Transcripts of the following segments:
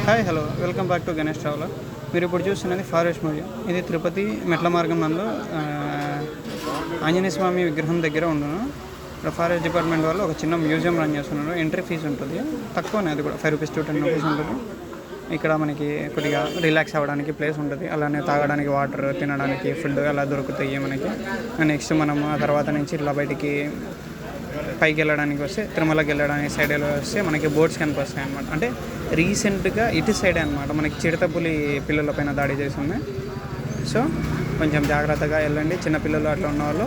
Hi hello welcome back to Ganesh traveller. మీరు ఇప్పుడు చూస్తున్నది ఫారెస్ట్ మ్యూజియం. ఇది తిరుపతి మెట్ల మార్గం నందు ఆంజనేయ స్వామి విగ్రహం దగ్గర ఉండును. ఇక్కడ ఫారెస్ట్ డిపార్ట్మెంట్ వాళ్ళు ఒక చిన్న మ్యూజియం రన్ చేస్తున్నారు. ఎంట్రీ ఫీజు ఉంటుంది, తక్కువనే, అది కూడా 5 రూపీస్ to 10 రూపీస్ ఉంటుంది. ఇక్కడ మనకి కొద్దిగా రిలాక్స్ అవ్వడానికి ప్లేస్ ఉంటుంది, అలానే తాగడానికి వాటర్, తినడానికి ఫుడ్ అలా దొరుకుతాయి మనకి. నెక్స్ట్ మనం ఆ తర్వాత నుంచి ఇలా బయటికి పైకి వెళ్ళడానికి వస్తే, తిరుమలకి వెళ్ళడానికి సైడ్ వస్తే మనకి బోట్స్ కనిపిస్తాయి అనమాట. అంటే రీసెంట్గా ఇటు సైడే అనమాట మనకి చిడతపులి పిల్లల పైన దాడి చేసింది. సో కొంచెం జాగ్రత్తగా వెళ్ళండి. చిన్నపిల్లలు అట్లా ఉన్నవాళ్ళు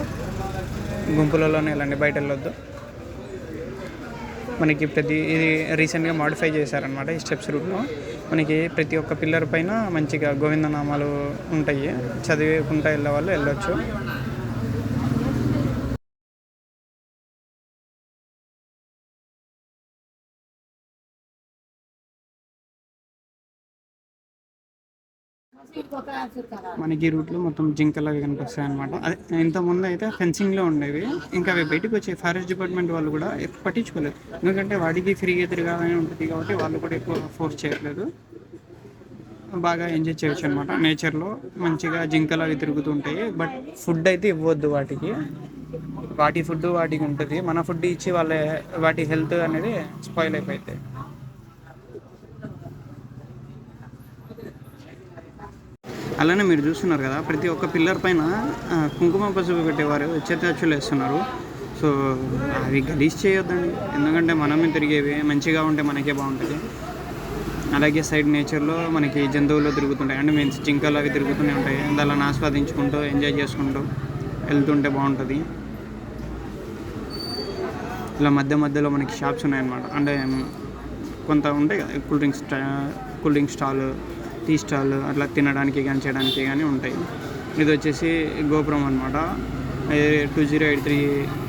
గుంపులలోనే వెళ్ళండి, బయట వెళ్ళొద్దు. మనకి ఇది రీసెంట్గా మాడిఫై చేశారనమాట ఈ స్టెప్స్ రూట్లో. మనకి ప్రతి ఒక్క పిల్లర్ పైన మంచిగా గోవిందనామాలు ఉంటాయి, చదివేకుంటా వెళ్ళే వాళ్ళు వెళ్ళొచ్చు. మనకి ఈ రూట్లో మొత్తం జింకలు అవి కనిపిస్తాయి అనమాట. అదే ఇంతకుముందు అయితే ఫెన్సింగ్లో ఉండేవి, ఇంకా అవి బయటకు వచ్చే ఫారెస్ట్ డిపార్ట్మెంట్ వాళ్ళు కూడా ఎక్కువ పట్టించుకోలేదు. ఎందుకంటే వాడికి ఫ్రీగా తిరగాలని ఉంటుంది కాబట్టి వాళ్ళు కూడా ఎక్కువ ఫోర్స్ చేయట్లేదు. బాగా ఎంజాయ్ చేయొచ్చు అనమాట నేచర్లో. మంచిగా జింకలు అవి తిరుగుతుంటాయి, బట్ ఫుడ్ అయితే ఇవ్వద్దు వాటికి. వాటి ఫుడ్ వాటికి ఉంటుంది, మన ఫుడ్ ఇచ్చి వాటి హెల్త్ అనేది స్పాయిల్ అయిపోతాయి. అలానే మీరు చూస్తున్నారు కదా, ప్రతి ఒక్క పిల్లర్ పైన కుంకుమ పసుపు పెట్టేవారు చెత్తచ్చులు వేస్తున్నారు. సో అవి గలీజ్ చేయొద్దండి, ఎందుకంటే మనమే తిరిగేవి, మంచిగా ఉంటే మనకే బాగుంటుంది. అలాగే సైడ్ నేచర్లో మనకి జంతువులు తిరుగుతుంటాయి, అంటే మీన్స్ జింకలు అవి తిరుగుతూనే ఉంటాయి. దాన్ని ఆస్వాదించుకుంటూ ఎంజాయ్ చేసుకుంటూ వెళ్తుంటే బాగుంటుంది. ఇలా మధ్యలో మనకి షాప్స్ ఉన్నాయన్నమాట. అంటే కొంత ఉంటాయి కదా, cool drink stall, tea stall, అట్లా తినడానికి కానీ చేయడానికి కానీ ఉంటాయి. ఇది వచ్చేసి గోపురం అనమాట. 2083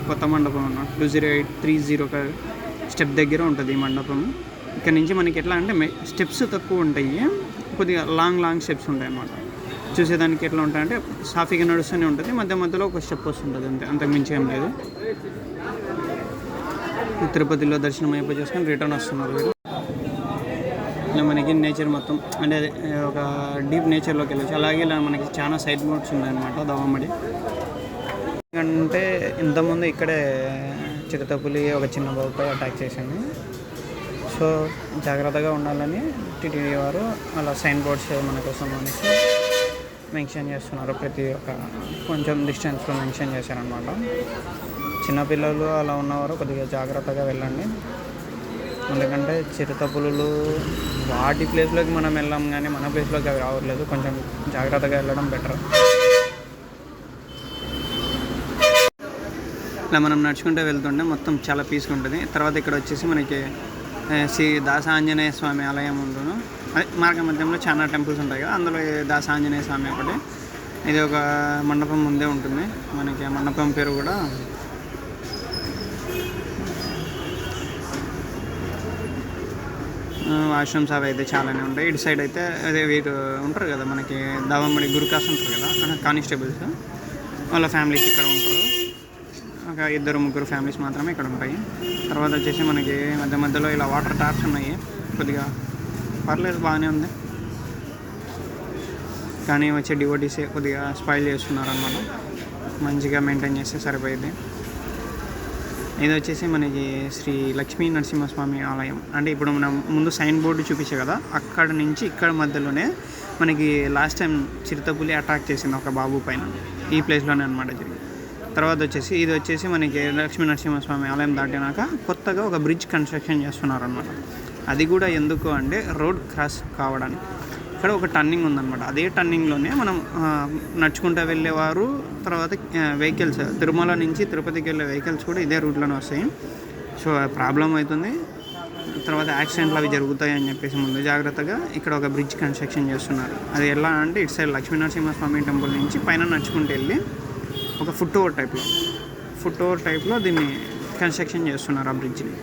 కొత్త మండపం అన్నమాట. 2030 స్టెప్ దగ్గర ఉంటుంది ఈ మండపం. ఇక్కడ నుంచి మనకి ఎట్లా అంటే స్టెప్స్ తక్కువ ఉంటాయి, కొద్దిగా లాంగ్ స్టెప్స్ ఉంటాయి అన్నమాట. చూసేదానికి ఎట్లా ఉంటాయంటే సాఫీగా నడుస్తూనే ఉంటుంది, మధ్యలో ఒక స్టెప్ వస్తుంటుంది, అంతకు మించి ఏం లేదు. తిరుపతిలో దర్శనం అయిపోయి చేసుకొని రిటర్న్ వస్తున్నారు వీరు. ఇలా మనకి నేచర్ మొత్తం అంటే ఒక డీప్ నేచర్లోకి వెళ్ళచ్చు. అలాగే ఇలా మనకి చాలా సైడ్ బోట్స్ ఉన్నాయన్నమాట దవమ్మడి. అంటే ఇంతకుముందు ఇక్కడే చిరుతపులి ఒక చిన్న బాబుపై అటాక్ చేసింది. సో జాగ్రత్తగా ఉండాలని టీటీడీ వారు అలా సైన్ బోర్డ్స్ మన కోసం అనేసి మెన్షన్ చేస్తున్నారు. ప్రతి ఒక్క కొంచెం డిస్టెన్స్లో మెన్షన్ చేశారనమాట. చిన్నపిల్లలు అలా ఉన్నవారు కొద్దిగా జాగ్రత్తగా వెళ్ళండి, ఎందుకంటే చిరుతపులులు వాటి ప్లేస్లోకి మనం వెళ్ళాం, కానీ మన ప్లేస్లోకి అవి రావట్లేదు. కొంచెం జాగ్రత్తగా వెళ్ళడం బెటర్. ఇలా మనం నడుచుకుంటూ వెళ్తుంటే మొత్తం చాలా పీస్గా ఉంటుంది. తర్వాత ఇక్కడ వచ్చేసి మనకి శ్రీ దాస ఆంజనేయ స్వామి ఆలయం ఉండును. అదే మార్గ మధ్యంలో చాలా టెంపుల్స్ ఉంటాయి కదా, అందులో దాస ఆంజనేయ స్వామి ఒకటి. ఇది ఒక మండపం ముందే ఉంటుంది. మనకి ఆ మండపం పేరు కూడా వాష్రూమ్స్ అవి అయితే చాలానే ఉంటాయి. ఇటు సైడ్ అయితే అదే వీరు ఉంటారు కదా, మనకి దవమ్మడి గురుకాస్ ఉంటారు కదా, కానిస్టేబుల్స్, వాళ్ళ ఫ్యామిలీస్ ఇక్కడ ఉంటారు. ఒక 2-3 ఫ్యామిలీస్ మాత్రమే ఇక్కడ ఉంటాయి. తర్వాత వచ్చేసి మనకి మధ్యలో ఇలా వాటర్ ట్యాప్స్ ఉన్నాయి. కొద్దిగా పర్లేదు, బాగానే ఉంది, కానీ వచ్చే డివోటీసే కొద్దిగా స్పాయిల్ చేస్తున్నారు అన్నమాట. మంచిగా మెయింటైన్ చేస్తే సరిపోయింది. ఇది వచ్చేసి మనకి శ్రీ లక్ష్మీ నరసింహస్వామి ఆలయం. అంటే ఇప్పుడు మనం ముందు సైన్ బోర్డు చూపించే కదా, అక్కడ నుంచి ఇక్కడ మధ్యలోనే మనకి లాస్ట్ టైం చిరుతపులి అటాక్ చేసింది ఒక బాబు పైన, ఈ ప్లేస్లోనే అనమాట జరిగింది. తర్వాత వచ్చేసి ఇది వచ్చేసి మనకి లక్ష్మీ నరసింహస్వామి ఆలయం దాటినాక కొత్తగా ఒక బ్రిడ్జ్ కన్స్ట్రక్షన్ చేస్తున్నారు అనమాట. అది కూడా ఎందుకు అంటే రోడ్ క్రాస్ కావడానికి. ఇక్కడ ఒక టర్నింగ్ ఉందన్నమాట. అదే టర్నింగ్లోనే మనం నడుచుకుంటూ వెళ్ళేవారు, తర్వాత వెహికల్స్ తిరుమల నుంచి తిరుపతికి వెళ్ళే వెహికల్స్ కూడా ఇదే రూట్లోనే వస్తాయి. సో ప్రాబ్లం అవుతుంది, తర్వాత యాక్సిడెంట్లు అవి జరుగుతాయి అని చెప్పేసి ముందు జాగ్రత్తగా ఇక్కడ ఒక బ్రిడ్జ్ కన్స్ట్రక్షన్ చేస్తున్నారు. అది ఎలా అంటే ఇటు సైడ్ లక్ష్మీనరసింహస్వామి టెంపుల్ నుంచి పైన నడుచుకుంటూ వెళ్ళి ఒక ఫుట్ ఓవర్ టైప్లో దీన్ని కన్స్ట్రక్షన్ చేస్తున్నారు. ఆ బ్రిడ్జ్ని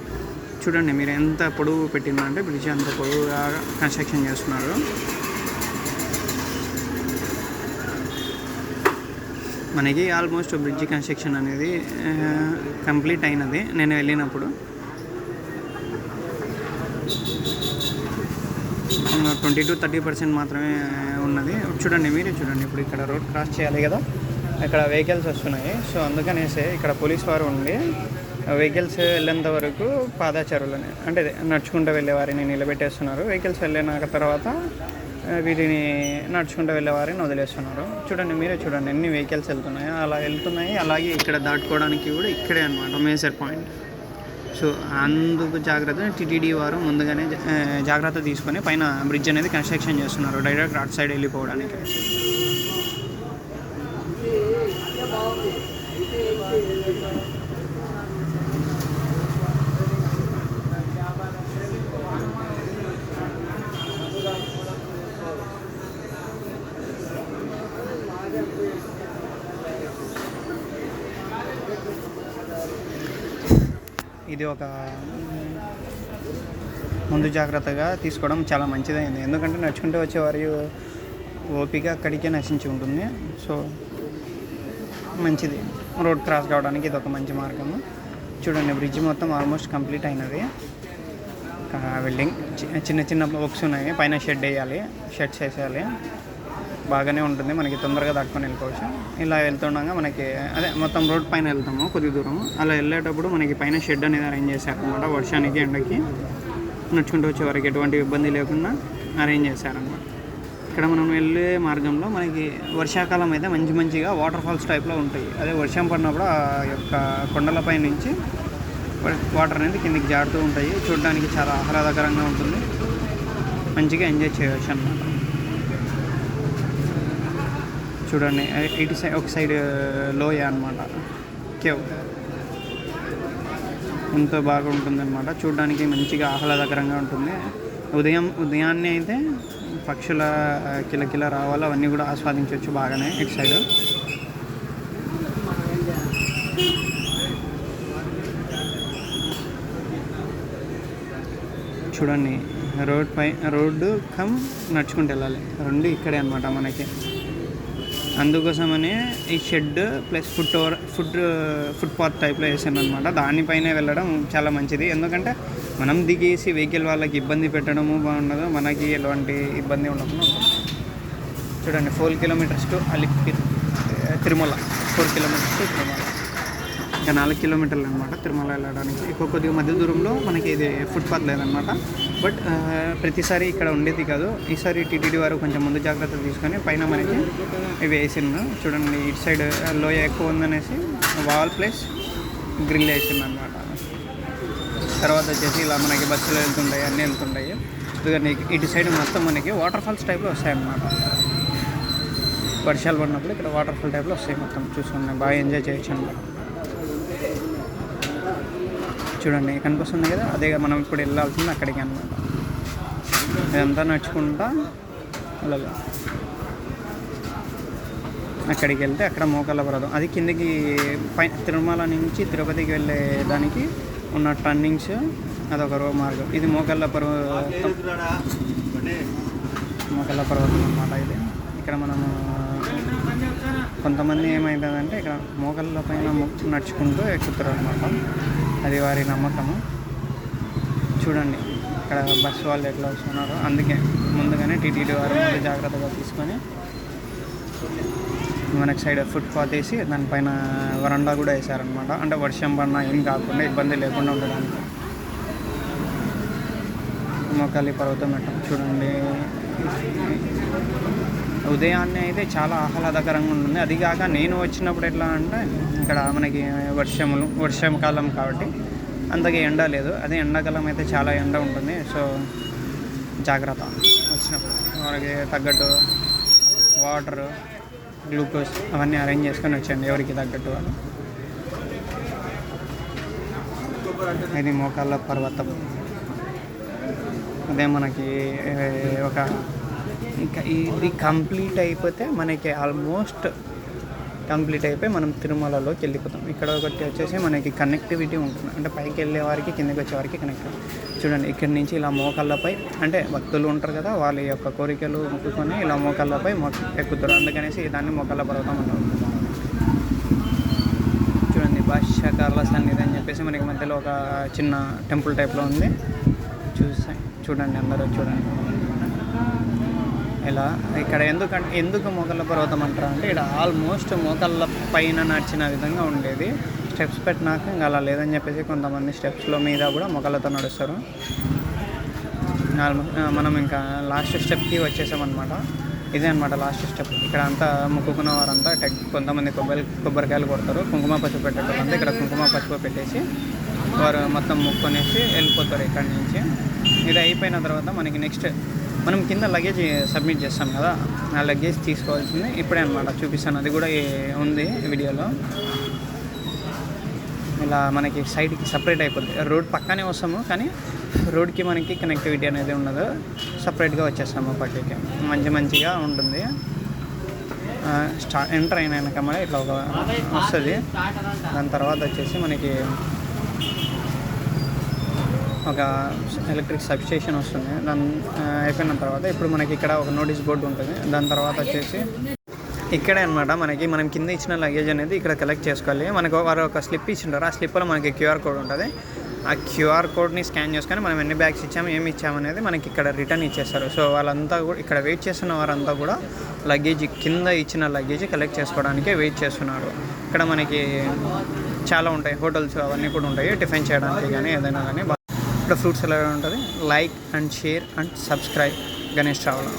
చూడండి మీరు, ఎంత పొడవు పెట్టిందంటే బ్రిడ్జ్ అంత పొడవుగా కన్స్ట్రక్షన్ చేస్తున్నారు. మనకి ఆల్మోస్ట్ బ్రిడ్జ్ కన్స్ట్రక్షన్ అనేది కంప్లీట్ అయినది నేను వెళ్ళినప్పుడు. 20-30% మాత్రమే ఉన్నది. చూడండి, మీరే చూడండి. ఇప్పుడు ఇక్కడ రోడ్ క్రాస్ చేయాలి కదా, ఇక్కడ వెహికల్స్ వస్తున్నాయి. సో అందుకనేసి ఇక్కడ పోలీస్ వారు ఉండి వెహికల్స్ వెళ్ళేంత వరకు పాదాచారులని అంటే నడుచుకుంటూ వెళ్ళేవారిని నిలబెట్టేస్తున్నారు. వెహికల్స్ వెళ్ళినాక తర్వాత వీటిని నడుచుకుంటూ వెళ్ళేవారిని వదిలేస్తున్నారు. చూడండి, మీరే చూడండి ఎన్ని వెహికల్స్ వెళ్తున్నాయి, అలా వెళ్తున్నాయి. అలాగే ఇక్కడ దాటుకోవడానికి కూడా ఇక్కడే అనమాట మేజర్ పాయింట్. సో అందుకు జాగ్రత్త టీటీడీ వారు ముందుగానే జాగ్రత్త తీసుకొని పైన బ్రిడ్జ్ అనేది కన్స్ట్రక్షన్ చేస్తున్నారు డైరెక్ట్ అటు సైడ్ వెళ్ళిపోవడానికి. ఇది ఒక ముందు జాగ్రత్తగా తీసుకోవడం చాలా మంచిదైంది. ఎందుకంటే నడుచుకుంటూ వచ్చేవారి ఓపిక అక్కడికే నశించి ఉంటుంది. సో మంచిది, రోడ్ క్రాస్ కావడానికి ఇది ఒక మంచి మార్గము. చూడండి, బ్రిడ్జ్ మొత్తం ఆల్మోస్ట్ కంప్లీట్ అయినది. వెల్డింగ్ చిన్న చిన్న వర్క్స్ ఉన్నాయి. పైన షెడ్స్ వేసేయాలి. బాగానే ఉంటుంది, మనకి తొందరగా దాటుకొని వెళ్ళిపోవచ్చు. ఇలా వెళ్తుండగా మనకి అదే మొత్తం రోడ్ పైన వెళ్తాము కొద్ది దూరం. అలా వెళ్ళేటప్పుడు మనకి పైన షెడ్ అనేది అరేంజ్ చేశారనమాట. వర్షానికి ఎండకి నడుచుకుంటూ వచ్చే వరకు ఎటువంటి ఇబ్బంది లేకుండా అరేంజ్ చేశారనమాట. ఇక్కడ మనం వెళ్ళే మార్గంలో మనకి వర్షాకాలం అయితే మంచిగా వాటర్ ఫాల్స్ టైప్లో ఉంటాయి. అదే వర్షం పడినప్పుడు ఆ యొక్క కొండలపై నుంచి వాటర్ అనేది కిందికి జారుతూ ఉంటాయి. చూడడానికి చాలా ఆహ్లాదకరంగా ఉంటుంది, మంచిగా ఎంజాయ్ చేయవచ్చు అన్నమాట. చూడండి, ఇటు సైడ్ ఒక సైడ్ లోయ అనమాట, కేవ్ ఎంతో బాగా ఉంటుంది అనమాట. చూడడానికి మంచిగా ఆహ్లాదకరంగా ఉంటుంది. ఉదయాన్నే అయితే పక్షుల కిలకిల రావాలి, అవన్నీ కూడా ఆస్వాదించవచ్చు బాగానే ఇటు సైడ్. చూడండి, రోడ్డు నడుచుకుంటూ వెళ్ళాలి, రెండు ఇక్కడే అనమాట మనకి. అందుకోసమని ఈ షెడ్ ప్లస్ ఫుట్పాత్ టైప్లో వేసాను అనమాట. దానిపైనే వెళ్ళడం చాలా మంచిది. ఎందుకంటే మనం దిగేసి వెహికల్ వాళ్ళకి ఇబ్బంది పెట్టడము బాగుండదు, మనకి ఎలాంటి ఇబ్బంది ఉండకుండా ఉంటుంది. చూడండి, 4 kilometres to Tirumala, 4 kilometres to Tirumala, ఇంకా 4 కిలోమీటర్లు అనమాట తిరుమల వెళ్ళడానికి. కొద్దిగా మధ్య దూరంలో మనకి ఇది ఫుట్పాత్ లేదనమాట. బట్ ప్రతిసారి ఇక్కడ ఉండేది కాదు. ఈసారి టీటీడీ వారు కొంచెం ముందు జాగ్రత్త తీసుకొని పైన మనకి ఇవి వేసిండు. చూడండి, ఇటు సైడ్ లోయ ఎక్కువ ఉందనేసి వాల్ ప్లస్ గ్రిల్ వేసిండు అనమాట. తర్వాత వచ్చేసి ఇలా మనకి బస్సులు వెళ్తుంటాయి, అన్నీ వెళ్తుంటాయి. ఎందుకంటే ఇటు సైడ్ మొత్తం మనకి వాటర్ ఫాల్స్ టైప్లో వస్తాయన్నమాట. వర్షాలు పడినప్పుడు ఇక్కడ వాటర్ ఫాల్ టైప్లో వస్తాయి మొత్తం. చూసుకున్నాం, బాగా ఎంజాయ్ చేయొచ్చు అనమాట. చూడండి, కనిపిస్తుంది కదా, అదే మనం ఇప్పుడు వెళ్ళాల్సింది అక్కడికి అనమాట. ఇదంతా నడుచుకుంటా వెళ్ళాలి. అక్కడికి వెళ్తే అక్కడ మోకాళ్ళ పర్వతం, అది కిందకి తిరుమల నుంచి తిరుపతికి వెళ్ళే దానికి ఉన్న టర్నింగ్స్, అదొక మార్గం. ఇది మోకాళ్ళ పర్వతం అన్నమాట. ఇది ఇక్కడ మనము కొంతమంది ఏమవుతుందంటే ఇక్కడ మోకాళ్ళ పైన నడుచుకుంటూ ఎక్కుతారు అనమాట. అది వారి నమ్మకము. చూడండి, ఇక్కడ బస్సు వాళ్ళు ఎట్లా వస్తున్నారో, అందుకే ముందుగానే టీటీడీ వారు ముందు జాగ్రత్తగా తీసుకొని మనకి సైడ్ ఫుట్పాత్ వేసి దానిపైన వరండా కూడా వేసారనమాట. అంటే వర్షం పడినా ఏం కాకుండా ఇబ్బంది లేకుండా ఉండడానికి. మోకాలి పర్వతం పెట్టాం. చూడండి, ఉదయాన్నే అయితే చాలా ఆహ్లాదకరంగా ఉంటుంది. అది కాక నేను వచ్చినప్పుడు ఎట్లా అంటే ఇక్కడ మనకి వర్షాకాలం కాబట్టి అంతగా ఎండ లేదు. అదే ఎండాకాలం అయితే చాలా ఎండ ఉంటుంది. సో జాగ్రత్త వచ్చినప్పుడు మనకి తగ్గట్టు వాటర్, గ్లూకోజ్ అవన్నీ అరేంజ్ చేసుకొని వచ్చండి ఎవరికి తగ్గట్టు అని. ఇది మోకాళ్ళ పర్వతం. అదే మనకి ఒక ఇంకా ఇది కంప్లీట్ అయిపోతే మనకి ఆల్మోస్ట్ కంప్లీట్ అయిపోయి మనం తిరుమలలోకి వెళ్ళిపోతాం. ఇక్కడ ఒకటి వచ్చేసి మనకి కనెక్టివిటీ ఉంటుంది, అంటే పైకి వెళ్ళే వారికి కిందకి వచ్చే వారికి కనెక్టివిటీ. చూడండి, ఇక్కడి నుంచి ఇలా మోకాళ్ళపై, అంటే భక్తులు ఉంటారు కదా, వాళ్ళ యొక్క కోరికలు మొక్కుకొని ఇలా మోకాళ్ళపై ఎక్కుతారు. అందుకనేసి దాన్ని మోకాళ్ళ పర్వతం అంటారు. చూడండి, భాష్యకారుల సన్నిధి అని చెప్పేసి మనకి మధ్యలో ఒక చిన్న టెంపుల్ టైప్లో ఉంది. చూడండి, అందరూ చూడండి. ఇలా ఇక్కడ ఎందుకు మోకాళ్ళ పర్వతం అంటారు అంటే ఇక్కడ ఆల్మోస్ట్ మోకాళ్ళ పైన నడిచిన విధంగా ఉండేది. స్టెప్స్ పెట్టినాక ఇంకా అలా లేదని చెప్పేసి కొంతమంది స్టెప్స్లో మీద కూడా మోకాళ్ళతో నడుస్తారు. మనం ఇంకా లాస్ట్ స్టెప్కి వచ్చేసామన్నమాట. ఇదే అనమాట లాస్ట్ స్టెప్. ఇక్కడ అంతా మొక్కుకున్న వారంతా కొంతమంది కొబ్బరికాయలు కొడతారు. కుంకుమ పసుపు పెట్టేటోళ్ళంతా ఇక్కడ కుంకుమ పసుపు పెట్టేసి వారు మొత్తం మొక్కునేసి వెళ్ళిపోతారు ఇక్కడి నుంచి. ఇది అయిపోయిన తర్వాత మనకి నెక్స్ట్ మనం కింద లగేజ్ సబ్మిట్ చేస్తాం కదా, ఆ లగేజ్ తీసుకోవాల్సింది ఇప్పుడే అనమాట చూపిస్తాను. అది కూడా ఉంది వీడియోలో. ఇలా మనకి సైడ్కి సపరేట్ అయిపోతుంది. రోడ్ పక్కనే వస్తాము కానీ రోడ్కి మనకి కనెక్టివిటీ అనేది ఉండదు. సపరేట్గా వచ్చేస్తాము పక్కకి. మంచిగా ఉంటుంది. ఎంటర్ అయినాక మన ఇట్లా ఒక వస్తుంది. దాని తర్వాత వచ్చేసి మనకి ఒక ఎలక్ట్రిక్ సబ్స్టేషన్ వస్తుంది. దాని అయిపోయిన తర్వాత ఇప్పుడు మనకి ఇక్కడ ఒక నోటీస్ బోర్డు ఉంటుంది. దాని తర్వాత వచ్చేసి ఇక్కడే అనమాట మనం కింద ఇచ్చిన లగేజ్ అనేది ఇక్కడ కలెక్ట్ చేసుకోవాలి. మనకు వారు ఒక స్లిప్ ఇచ్చింటారు. ఆ స్లిప్లో మనకి క్యూఆర్ కోడ్ ఉంటుంది. ఆ క్యూఆర్ కోడ్ని స్కాన్ చేసుకొని మనం ఎన్ని బ్యాగ్స్ ఇచ్చాము, ఏమి ఇచ్చామనేది మనకి ఇక్కడ రిటర్న్ ఇచ్చేస్తారు. సో వాళ్ళంతా కూడా ఇక్కడ వెయిట్ చేస్తున్న వారంతా కూడా లగేజ్ కింద ఇచ్చిన లగేజ్ కలెక్ట్ చేసుకోవడానికి వెయిట్ చేస్తున్నారు. ఇక్కడ మనకి చాలా ఉంటాయి, హోటల్స్ అవన్నీ కూడా ఉంటాయి టిఫిన్ చేయడానికి కానీ ఏదైనా కానీ. ఇక్కడ ఫ్రూట్స్ ఎలా ఉంటుంది. Like and share and subscribe Ganesh travel.